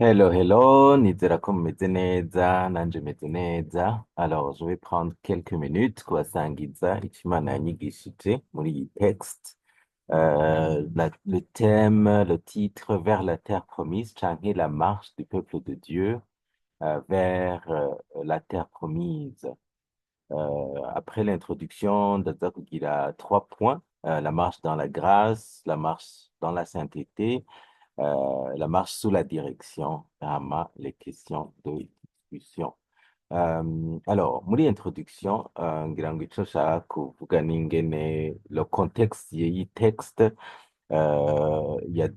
Hello, hello, nizera ko mumeze neza, nanje meze neza. Alors, je vais prendre quelques minutes kubasangiza icyo Imana yanyigishije muri iyi texte. Le thème, le titre, Vers la terre promise, canke la marche du peuple de Dieu vers la terre promise. Après l'introduction, ndaza kugira trois points. La marche dans la grâce, la marche dans la sainteté, la marche sous la direction, vraiment les questions de discussion. Alors, muri introduction, ngira ngo ico nshaka kuvuga ni ingene le contexte y'iyi texte, il y a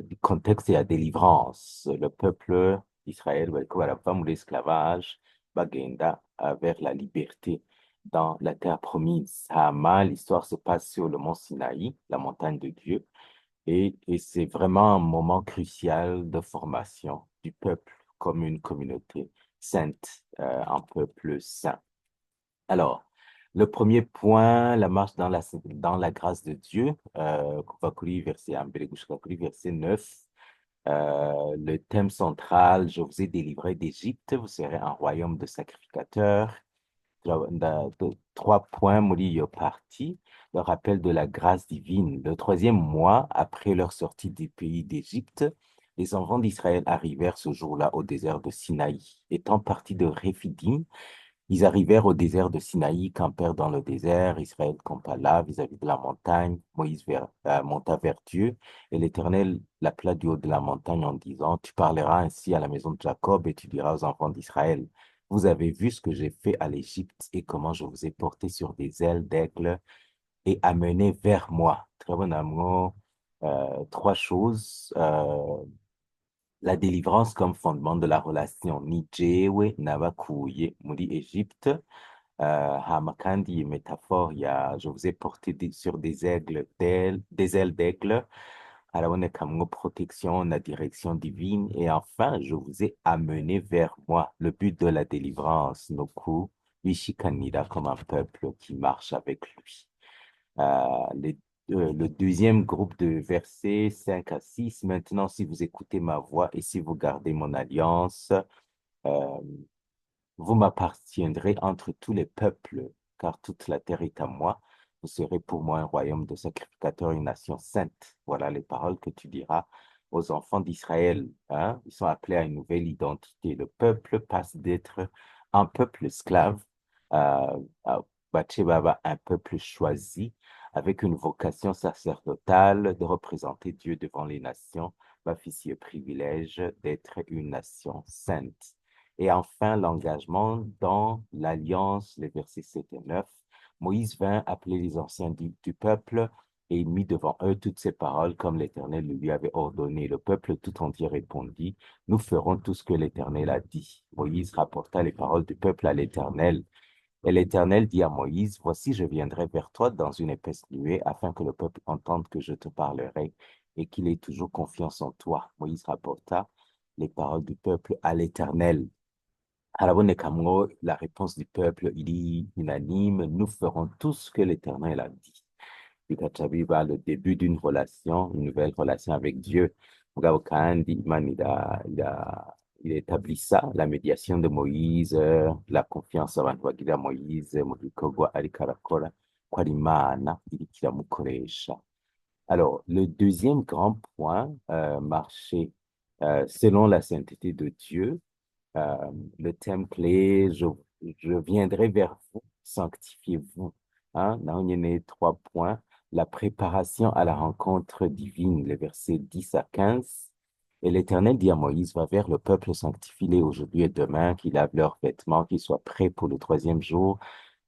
du contexte, il y a délivrance. Le peuple d'Israël bariko barava muri esclavage, bagenda vers la liberté dans la terre promise. Hama, l'histoire se passe sur le mont Sinaï, la montagne de Dieu. Et c'est vraiment un moment crucial de formation du peuple comme une communauté sainte, un peuple saint. Alors, le premier point, la marche dans la grâce de Dieu, kuva kuri verset ya mbere gushika kuri verset 9. Le thème central, je vous ai délivré d'Égypte, vous serez un royaume de sacrificateurs. Trois points muri iyo partie, le rappel de la grâce divine. Le troisième mois après leur sortie du pays d'Égypte, les enfants d'Israël arrivèrent ce jour-là au désert de Sinaï. Étant partis de Réphidim, ils arrivèrent au désert de Sinaï, campèrent dans le désert. Israël campa là vis-à-vis de la montagne. Moïse monta vers Dieu et l'Éternel l'appela du haut de la montagne en disant, tu parleras ainsi à la maison de Jacob et tu diras aux enfants d'Israël, vous avez vu ce que j'ai fait à l'Égypte et comment je vous ai porté sur des ailes d'aigle et amené vers moi. Très bon amour. Trois choses. La délivrance comme fondement de la relation. Ni jewe nabakuye muri Égypte. Hama kandi iyi métaphore je vous ai porté sur des ailes d'aigle, harabonekamwo protection, la direction divine, et enfin, je vous ai amené vers moi. Le but de la délivrance, Noku, Vishikanira, comme un peuple qui marche avec lui. Le deuxième groupe de versets 5 à 6. Maintenant, si vous écoutez ma voix et si vous gardez mon alliance, euh, vous m'appartiendrez entre tous les peuples, car toute la terre est à moi. Vous serez pour moi un royaume de sacrificateurs, une nation sainte. Voilà les paroles que tu diras aux enfants d'Israël. Hein? Ils sont appelés à une nouvelle identité. Le peuple passe d'être un peuple esclave à Batsheba, un peuple choisi, avec une vocation sacerdotale de représenter Dieu devant les nations, officieux privilège d'être une nation sainte. Et enfin, l'engagement dans l'alliance, les versets 7 et 9. Moïse vint appeler les anciens du peuple et il mit devant eux toutes ces paroles comme l'Éternel le lui avait ordonné. Le peuple tout entier répondit, nous ferons tout ce que l'Éternel a dit. Moïse rapporta les paroles du peuple à l'Éternel. Et l'Éternel dit à Moïse, voici, je viendrai vers toi dans une épaisse nuée afin que le peuple entende que je te parlerai et qu'il ait toujours confiance en toi. Moïse rapporta les paroles du peuple à l'Éternel. Harabonekamwo, la réponse du peuple, il est unanime, nous ferons tout ce que l'Éternel a dit. Bigaca biba le début d'une relation, une nouvelle relation avec Dieu. Mugabo kandi Imana il établit ça, la médiation de Moïse, la confiance abantu bagirira Moïse mu gikorwa ariko arakora, ko ari Imana iriko iramukoresha. Alors, le deuxième grand point, marcher selon la sainteté de Dieu. Euh, le thème clé, je viendrai vers vous, sanctifiez-vous. Hein? Là, on y a trois points. La préparation à la rencontre divine, les versets 10 à 15. Et l'Éternel dit à Moïse, va vers le peuple, sanctifie-les aujourd'hui et demain, qu'ils lavent leurs vêtements, qu'ils soient prêts pour le troisième jour,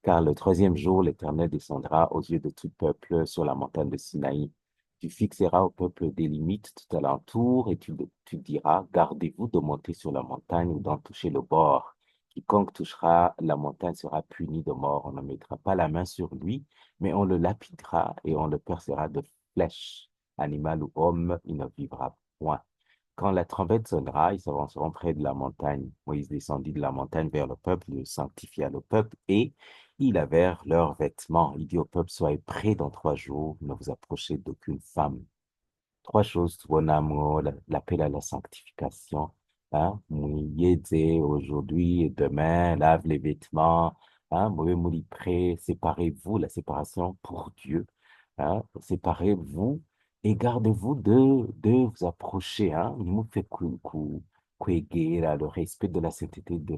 car le troisième jour, l'Éternel descendra aux yeux de tout peuple sur la montagne de Sinaï. Tu fixeras au peuple des limites tout alentour et tu diras, gardez-vous de monter sur la montagne ou d'en toucher le bord. Quiconque touchera la montagne sera puni de mort. On ne mettra pas la main sur lui, mais on le lapidera et on le percera de flèches. Animal ou homme, il ne vivra point. Quand la trompette sonnera, ils s'avanceront près de la montagne. Moïse descendit de la montagne vers le peuple, il sanctifia le peuple et ils lavèrent leurs vêtements. Il dit au peuple, soyez prêts dans 3 jours, ne vous approchez d'aucune femme. Trois choses, bon amour, l'appel à la sanctification, Hein, mouillez aujourd'hui et demain, lave les vêtements, hein, mouvez mouillez prêt, séparez-vous, la séparation pour Dieu, hein, séparez-vous et gardez-vous de vous approcher, hein, nous fait kwegera, le respect de la sainteté de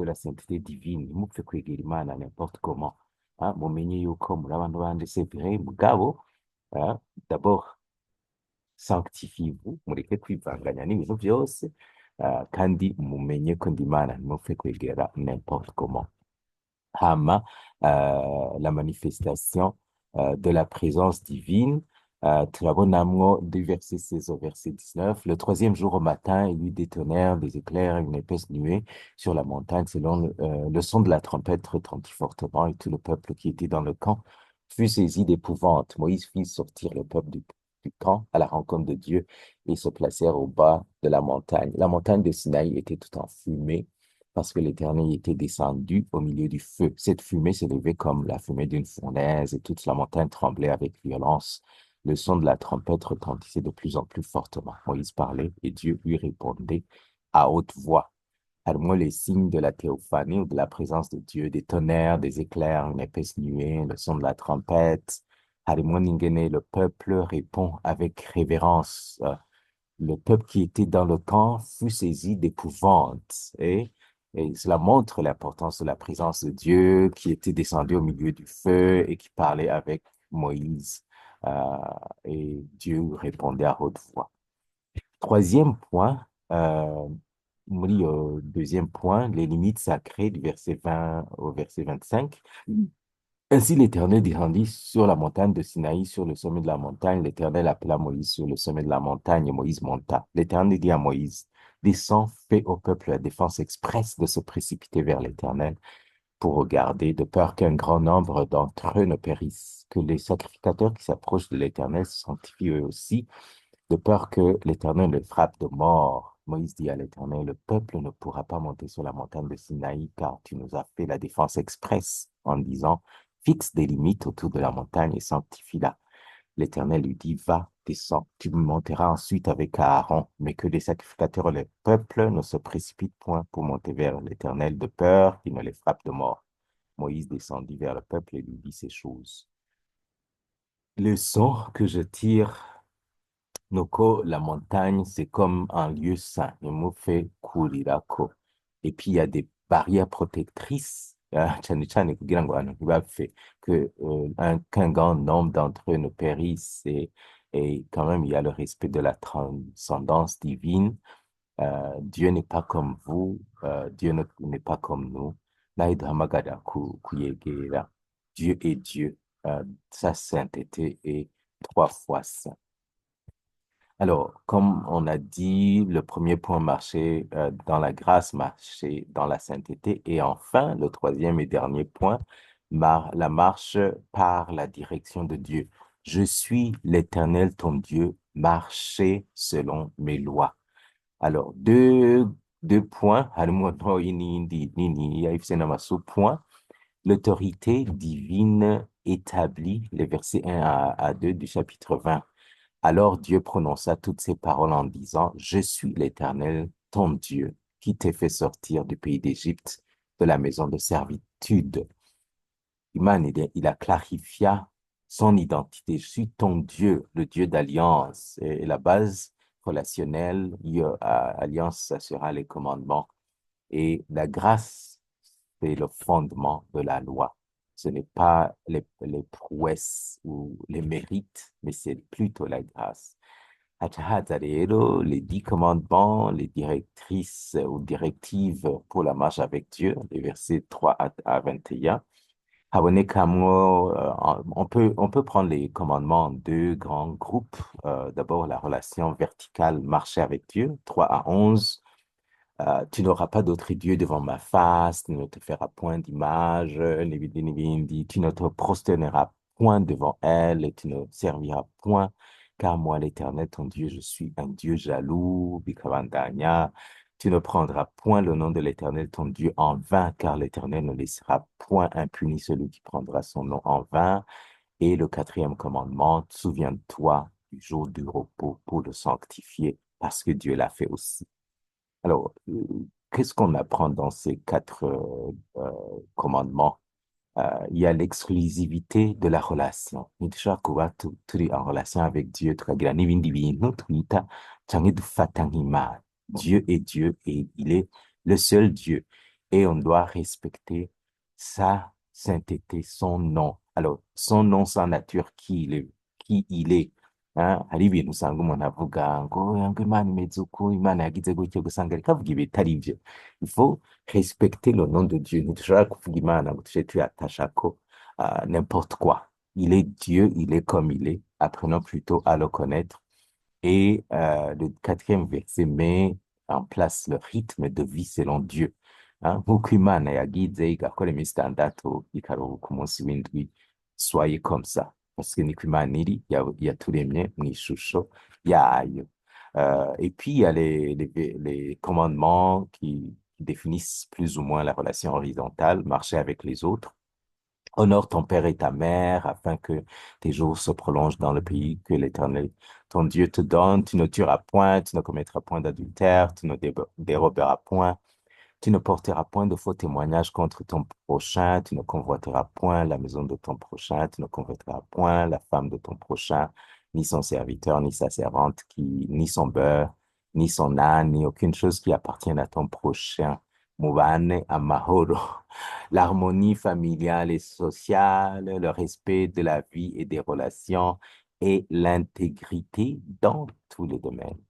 la sainteté divine, nous fait kwegera Imana n'importe comment, hein, mumenye yuko muri abantu bandi c'est vrai, mugabo, hein, d'abord sanctifiez-vous, mureke kwivanganya n'ibintu byose, kandi mumenye ko ndi Imana ntimupfe kwegera n'importe comment. Hama, la manifestation de la présence divine. Turabonamwo du verset 16 au verset 19. Le troisième jour au matin, il y eut des tonnerres, des éclairs, une épaisse nuée sur la montagne, selon le son de la trompette retentit fortement, et tout le peuple qui était dans le camp fut saisi d'épouvante. Moïse fit sortir le peuple du camp à la rencontre de Dieu et se placèrent au bas de la montagne. La montagne de Sinaï était tout en fumée parce que l'Éternel était descendu au milieu du feu. Cette fumée s'élevait comme la fumée d'une fournaise et toute la montagne tremblait avec violence. Le son de la trompette retentissait de plus en plus fortement. Moïse parlait et Dieu lui répondait à haute voix. Alors, les signes de la théophanie ou de la présence de Dieu, des tonnerres, des éclairs, une épaisse nuée, le son de la trompette. Harimo Ningene, le peuple répond avec révérence. Le peuple qui était dans le camp fut saisi d'épouvante. Et cela montre l'importance de la présence de Dieu qui était descendu au milieu du feu et qui parlait avec Moïse. Euh, et Dieu répondait à haute voix. Troisième point, oui, deuxième point, les limites sacrées du verset 20 au verset 25. Ainsi l'Éternel descendit sur la montagne de Sinaï, sur le sommet de la montagne. L'Éternel appela Moïse sur le sommet de la montagne et Moïse monta. L'Éternel dit à Moïse, descends, fais au peuple la défense expresse de se précipiter vers l'Éternel pour regarder, de peur qu'un grand nombre d'entre eux ne périssent, que les sacrificateurs qui s'approchent de l'Éternel se sanctifient eux aussi, de peur que l'Éternel les frappe de mort. Moïse dit à l'Éternel, le peuple ne pourra pas monter sur la montagne de Sinaï, car tu nous as fait la défense expresse en disant, fixe des limites autour de la montagne et sanctifie-la. L'Éternel lui dit, va, descends, tu monteras ensuite avec Aaron, mais que les sacrificateurs et le peuple ne se précipitent point pour monter vers l'Éternel de peur qu'il ne les frappe de mort. Moïse descendit vers le peuple et lui dit ces choses. Leçon que je tire. Noko, la montagne, c'est comme un lieu saint. Le mot fait kurirako. Et puis, il y a des barrières protectrices. Cyane cyane kugira ngo abantu ntibapfe, qu'un grand nombre d'entre eux ne périssent. Et quand même, il y a le respect de la transcendance divine. Dieu n'est pas comme vous. Dieu n'est pas comme nous. Là, il duhamagara kuyegera. Dieu est Dieu. Sa sainteté est trois fois saint. Alors, comme on a dit, le premier point, marcher dans la grâce, marcher dans la sainteté. Et enfin, le troisième et dernier point, la marche par la direction de Dieu. Je suis l'Éternel, ton Dieu, marcher selon mes lois. Alors, deux points. Point. L'autorité divine établie, les versets 1 à 2 du chapitre 20. Alors Dieu prononça toutes ces paroles en disant, je suis l'Éternel, ton Dieu, qui t'ai fait sortir du pays d'Égypte, de la maison de servitude. Il a clarifié son identité. Je suis ton Dieu, le Dieu d'alliance. Et la base relationnelle, alliance, ça sera les commandements. Et la grâce, c'est le fondement de la loi. Ce n'est pas les prouesses ou les mérites, mais c'est plutôt la grâce. Hacha rero, les 10 commandements, les directrices ou directives pour la marche avec Dieu, les versets 3 à 21. Habonekamwo, on peut prendre les commandements en deux grands groupes. D'abord, la relation verticale, marcher avec Dieu, 3 à 11. Tu n'auras pas d'autre Dieu devant ma face, tu ne te feras point d'image, tu ne te prosterneras point devant elle et tu ne serviras point, car moi, l'Éternel, ton Dieu, je suis un Dieu jaloux, bikabandanya. Tu ne prendras point le nom de l'Éternel, ton Dieu, en vain, car l'Éternel ne laissera point impuni celui qui prendra son nom en vain. Et le quatrième commandement, souviens-toi du jour du repos pour le sanctifier, parce que Dieu l'a fait aussi. Alors, qu'est-ce qu'on apprend dans ces quatre commandements? Il y a l'exclusivité de la relation. Ntidushobora kuba turi en relation avec Dieu, tukagira n'ibindi bintu twita canke dufata nk'Imana. Dieu est Dieu et il est le seul Dieu. Et on doit respecter sa sainteté, son nom. Alors, son nom, sa nature, qui il est. Hari ibintu usanga umuntu avuga ngo Imana imeze uku, Imana yagize gutya, ugasanga ariko avuga ibitari byo. Il faut respecter le nom de Dieu. Ntidushobora kuvuga Imana ngo tuje tuyatasha ko n'importe quoi. Il est Dieu, il est comme il est. Apprenons plutôt à le connaître. Et le quatrième verset met en place le rythme de vie selon Dieu. Nk'uko Imana yagize igakora iminsi itandatu ikaruhuka umunsi w'indwi, soyez comme ça. Parce que niko Imana iri, yaturemye mu ishusho yayo. Et puis, il y a les commandements qui définissent plus ou moins la relation horizontale, marcher avec les autres. Honore ton père et ta mère afin que tes jours se prolongent dans le pays que l'Éternel, ton Dieu, te donne. Tu ne tueras point, tu ne commettras point d'adultère, tu ne déroberas point, tu ne porteras point de faux témoignages contre ton prochain, tu ne convoiteras point la maison de ton prochain, tu ne convoiteras point la femme de ton prochain, ni son serviteur, ni sa servante, ni son beurre, ni son âne, ni aucune chose qui appartienne à ton prochain. Mubane amahoro. L'harmonie familiale et sociale, le respect de la vie et des relations et l'intégrité dans tous les domaines.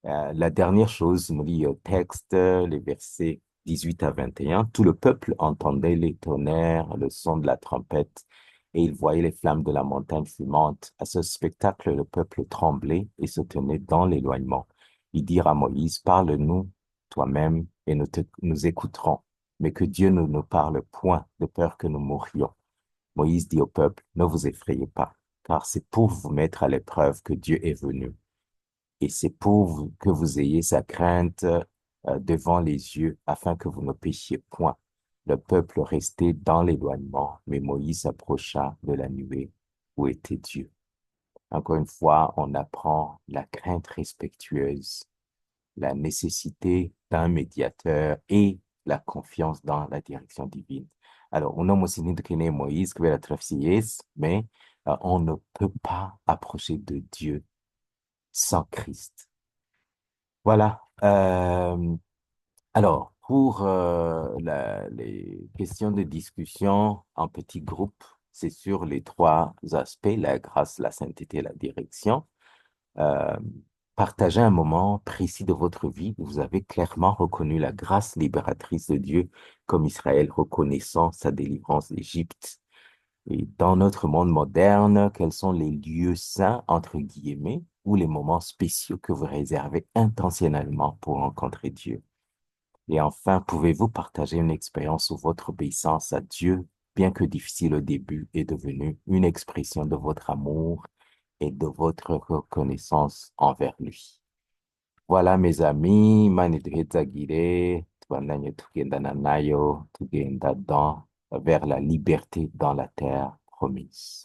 La dernière chose, nous lit au texte, les versets 18 à 21. Tout le peuple entendait les tonnerres, le son de la trompette, et il voyait les flammes de la montagne fumante. À ce spectacle, le peuple tremblait et se tenait dans l'éloignement. Ils dirent à Moïse, parle-nous toi-même et nous écouterons, mais que Dieu ne nous parle point, de peur que nous mourions. Moïse dit au peuple, ne vous effrayez pas, car c'est pour vous mettre à l'épreuve que Dieu est venu. Et c'est pour que vous ayez sa crainte devant les yeux, afin que vous ne péchiez point. Le peuple restait dans l'éloignement, mais Moïse s'approcha de la nuée où était Dieu. Encore une fois, on apprend la crainte respectueuse, la nécessité d'un médiateur et la confiance dans la direction divine. Alors, on a aussi dit Moïse, que la mais on ne peut pas approcher de Dieu sans Christ. Voilà. Alors, pour les questions de discussion en petits groupes, c'est sur les trois aspects, la grâce, la sainteté et la direction. Euh, Partagez un moment précis de votre vie où vous avez clairement reconnu la grâce libératrice de Dieu, comme Israël reconnaissant sa délivrance d'Égypte. Et dans notre monde moderne, quels sont les lieux saints, entre guillemets, ou les moments spéciaux que vous réservez intentionnellement pour rencontrer Dieu? Et enfin, pouvez-vous partager une expérience où votre obéissance à Dieu, bien que difficile au début, est devenue une expression de votre amour et de votre reconnaissance envers lui? Voilà, mes amis, Imana iduhezagire, tubandanye tugendana nayo, tugenda vers la liberté dans la terre promise.